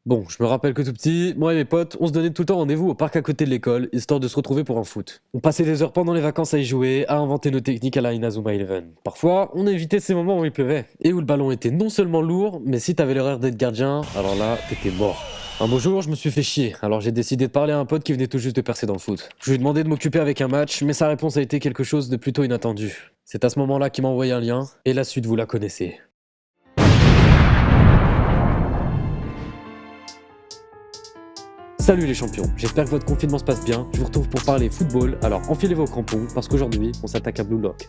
Bon, je me rappelle que tout petit, moi et mes potes, on se donnait tout le temps rendez-vous au parc à côté de l'école, histoire de se retrouver pour un foot. On passait des heures pendant les vacances à y jouer, à inventer nos techniques à la Inazuma Eleven. Parfois, on évitait ces moments où il pleuvait, et où le ballon était non seulement lourd, mais si t'avais l'horaire d'être gardien, alors là, t'étais mort. Un beau jour, je me suis fait chier, alors j'ai décidé de parler à un pote qui venait tout juste de percer dans le foot. Je lui ai demandé de m'occuper avec un match, mais sa réponse a été quelque chose de plutôt inattendu. C'est à ce moment-là qu'il m'a envoyé un lien, et la suite vous la connaissez. Salut les champions, j'espère que votre confinement se passe bien. Je vous retrouve pour parler football, alors enfilez vos crampons parce qu'aujourd'hui on s'attaque à Blue Lock.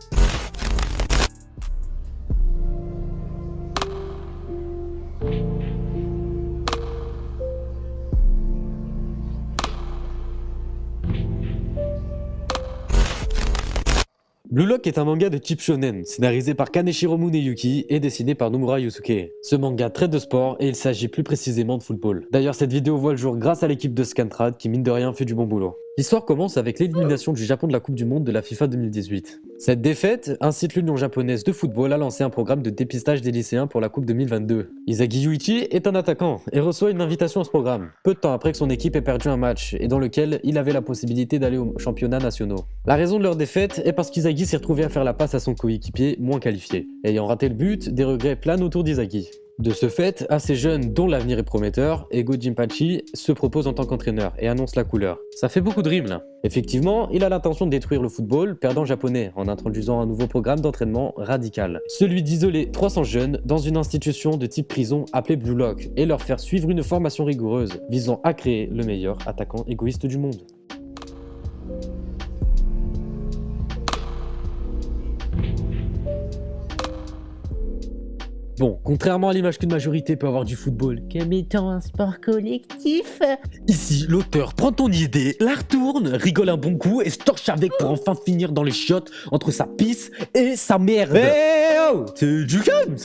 Blue Lock est un manga de type shonen, scénarisé par Kaneshiro Muneyuki et dessiné par Nomura Yusuke. Ce manga traite de sport et il s'agit plus précisément de football. D'ailleurs cette vidéo voit le jour grâce à l'équipe de Scantrad qui mine de rien fait du bon boulot. L'histoire commence avec l'élimination du Japon de la Coupe du Monde de la FIFA 2018. Cette défaite incite l'Union japonaise de football à lancer un programme de dépistage des lycéens pour la Coupe 2022. Isagi Yuichi est un attaquant et reçoit une invitation à ce programme, peu de temps après que son équipe ait perdu un match et dans lequel il avait la possibilité d'aller aux championnats nationaux. La raison de leur défaite est parce qu'Isagi s'est retrouvé à faire la passe à son coéquipier moins qualifié. Ayant raté le but, des regrets planent autour d'Isagi. De ce fait, assez jeunes dont l'avenir est prometteur, Ego Jinpachi se propose en tant qu'entraîneur et annonce la couleur. Ça fait beaucoup de rimes là. Effectivement, il a l'intention de détruire le football perdant japonais en introduisant un nouveau programme d'entraînement radical. Celui d'isoler 300 jeunes dans une institution de type prison appelée Blue Lock et leur faire suivre une formation rigoureuse visant à créer le meilleur attaquant égoïste du monde. Bon, contrairement à l'image qu'une majorité peut avoir du football, comme étant un sport collectif, ici, l'auteur prend ton idée, la retourne, rigole un bon coup et se torche avec pour enfin finir dans les chiottes entre sa pisse et sa merde. Eh oh, c'est du calme,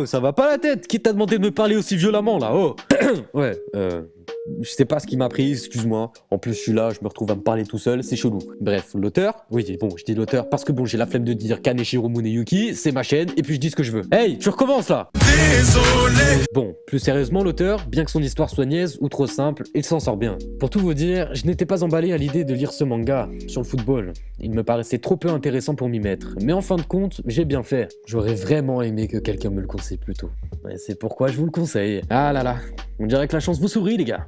ça va pas la tête. Qui t'a demandé de me parler aussi violemment là, oh. Ouais, je sais pas ce qui m'a pris, excuse-moi. En plus, je suis là, je me retrouve à me parler tout seul, c'est chelou. Bref, l'auteur, oui, bon, je dis l'auteur parce que bon, j'ai la flemme de dire Kaneshiro Muneyuki, c'est ma chaîne, et puis je dis ce que je veux. Hey, tu recommences là. Désolé. Bon, plus sérieusement, l'auteur, bien que son histoire soit niaise ou trop simple, il s'en sort bien. Pour tout vous dire, je n'étais pas emballé à l'idée de lire ce manga sur le football. Il me paraissait trop peu intéressant pour m'y mettre. Mais en fin de compte, j'ai bien fait. J'aurais vraiment aimé que quelqu'un me le conseille plus tôt. Ouais, c'est pourquoi je vous le conseille. Ah là là, on dirait que la chance vous sourit, les gars.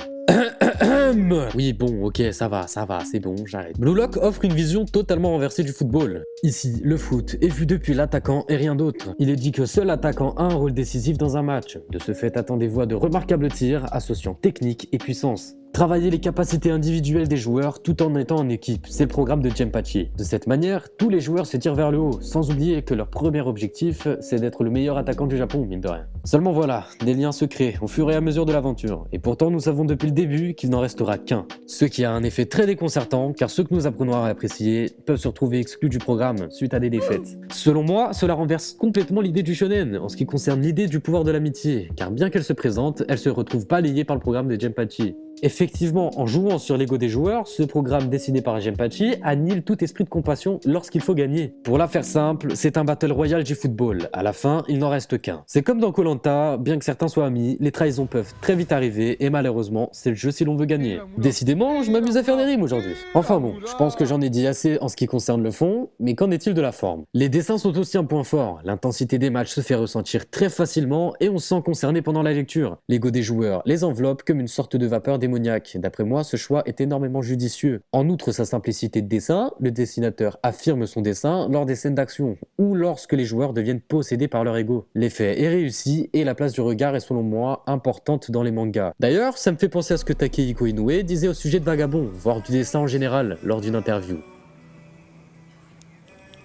Oui, bon, ok, ça va, c'est bon, j'arrête. Blue Lock offre une vision totalement renversée du football. Ici, le foot est vu depuis l'attaquant et rien d'autre. Il est dit que seul l'attaquant a un rôle décisif dans un match. De ce fait, attendez-vous à de remarquables tirs associant technique et puissance. Travailler les capacités individuelles des joueurs tout en étant en équipe, c'est le programme de Jinpachi. De cette manière, tous les joueurs se tirent vers le haut, sans oublier que leur premier objectif, c'est d'être le meilleur attaquant du Japon, mine de rien. Seulement voilà, des liens se créent au fur et à mesure de l'aventure, et pourtant nous savons depuis le début qu'il n'en restera qu'un. Ce qui a un effet très déconcertant, car ceux que nous apprenons à apprécier peuvent se retrouver exclus du programme suite à des défaites. Selon moi, cela renverse complètement l'idée du shonen, en ce qui concerne l'idée du pouvoir de l'amitié, car bien qu'elle se présente, elle se retrouve balayée par le programme de Jinpachi. Effectivement, en jouant sur l'ego des joueurs, ce programme dessiné par Jinpachi annule tout esprit de compassion lorsqu'il faut gagner. Pour la faire simple, c'est un battle royal du football. À la fin, il n'en reste qu'un. C'est comme dans Koh Lanta, bien que certains soient amis, les trahisons peuvent très vite arriver et malheureusement, c'est le jeu si l'on veut gagner. Décidément, je m'amuse à faire des rimes aujourd'hui. Enfin bon, je pense que j'en ai dit assez en ce qui concerne le fond, mais qu'en est-il de la forme? Les dessins sont aussi un point fort. L'intensité des matchs se fait ressentir très facilement et on se sent concerné pendant la lecture. L'ego des joueurs les enveloppe comme une sorte de vapeur démoniaque. D'après moi, ce choix est énormément judicieux. En outre sa simplicité de dessin, le dessinateur affirme son dessin lors des scènes d'action, ou lorsque les joueurs deviennent possédés par leur ego. L'effet est réussi et la place du regard est selon moi importante dans les mangas. D'ailleurs, ça me fait penser à ce que Takehiko Inoue disait au sujet de Vagabond, voire du dessin en général, lors d'une interview.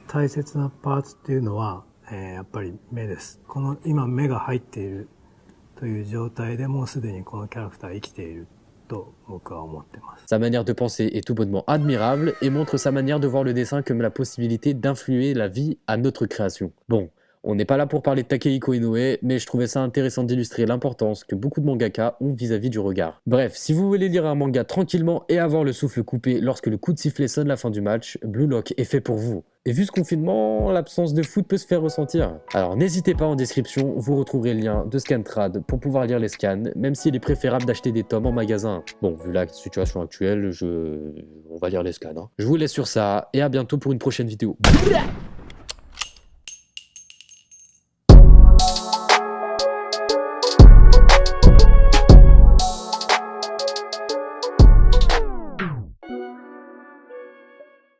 大切なパーツっていうのは、やっぱり目です。この今目が入っているという状態でもうすでにこのキャラクターは生きていると僕は思ってます。 Sa manière de penser est tout bonnement admirable et montre sa manière de voir le dessin comme la possibilité d'influer la vie à notre création. Bon, on n'est pas là pour parler de Takehiko Inoue, mais je trouvais ça intéressant d'illustrer l'importance que beaucoup de mangaka ont vis-à-vis du regard. Bref, si vous voulez lire un manga tranquillement et avoir le souffle coupé lorsque le coup de sifflet sonne la fin du match, Blue Lock est fait pour vous. Et vu ce confinement, l'absence de foot peut se faire ressentir. Alors n'hésitez pas, en description, vous retrouverez le lien de Scantrad pour pouvoir lire les scans, même s'il est préférable d'acheter des tomes en magasin. Bon, vu la situation actuelle, on va lire les scans. Hein. Je vous laisse sur ça, et à bientôt pour une prochaine vidéo.